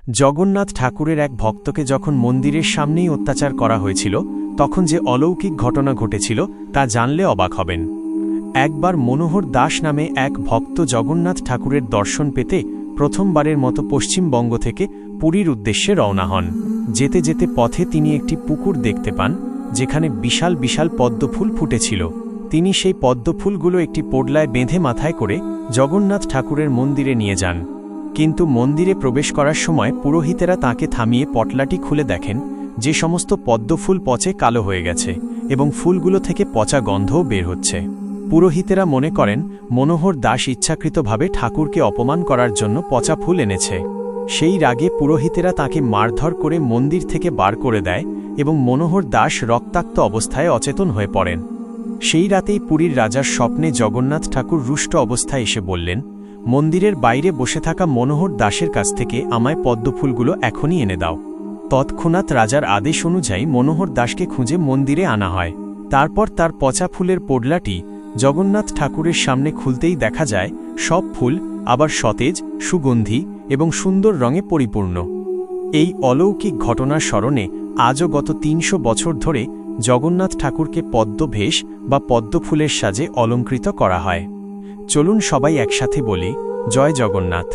জগন্নাথ ঠাকুরের এক ভক্তকে যখন মন্দিরের সামনেই অত্যাচার করা হয়েছিল তখন যে অলৌকিক ঘটনা ঘটেছিল তা জানলে অবাক হবেন। একবার মনোহর দাস নামে এক ভক্ত জগন্নাথ ঠাকুরের দর্শন পেতে প্রথমবারের মতো পশ্চিমবঙ্গ থেকে পুরীর উদ্দেশ্যে রওনা হন। যেতে যেতে পথে তিনি একটি পুকুর দেখতে পান যেখানে বিশাল বিশাল পদ্মফুল ফুটেছিল। তিনি সেই পদ্মফুলগুলো একটি পোডলায় বেঁধে মাথায় করে জগন্নাথ ঠাকুরের মন্দিরে নিয়ে যান। কিন্তু মন্দিরে প্রবেশ করার সময় পুরোহিতেরা তাঁকে থামিয়ে পটলাটি খুলে দেখেন যে সমস্ত পদ্মফুল পচে কালো হয়ে গেছে এবং ফুলগুলো থেকে পচা গন্ধও বের হচ্ছে। পুরোহিতেরা মনে করেন মনোহর দাস ইচ্ছাকৃতভাবে ঠাকুরকে অপমান করার জন্য পচা ফুল এনেছে। সেই রাগে পুরোহিতেরা তাঁকে মারধর করে মন্দির থেকে বার করে দেয় এবং মনোহর দাস রক্তাক্ত অবস্থায় অচেতন হয়ে পড়েন। সেই রাতেই পুরীর রাজার স্বপ্নে জগন্নাথ ঠাকুর রুষ্ট অবস্থায় এসে বললেন, মন্দিরের বাইরে বসে থাকা মনোহর দাসের কাছ থেকে আমায় পদ্মফুলগুলো এখনই এনে দাও। তৎক্ষণাৎ রাজার আদেশ অনুযায়ী মনোহর দাসকে খুঁজে মন্দিরে আনা হয়। তারপর তার পচা ফুলের পোডলাটি জগন্নাথ ঠাকুরের সামনে খুলতেই দেখা যায় সব ফুল আবার সতেজ, সুগন্ধি এবং সুন্দর রঙে পরিপূর্ণ। এই অলৌকিক ঘটনার স্মরণে আজও গত ৩০০ বছর ধরে জগন্নাথ ঠাকুরকে পদ্মভেষ বা পদ্মফুলের সাজে অলঙ্কৃত করা হয়। চলুন সবাই একসাথে বলি, জয় জগন্নাথ।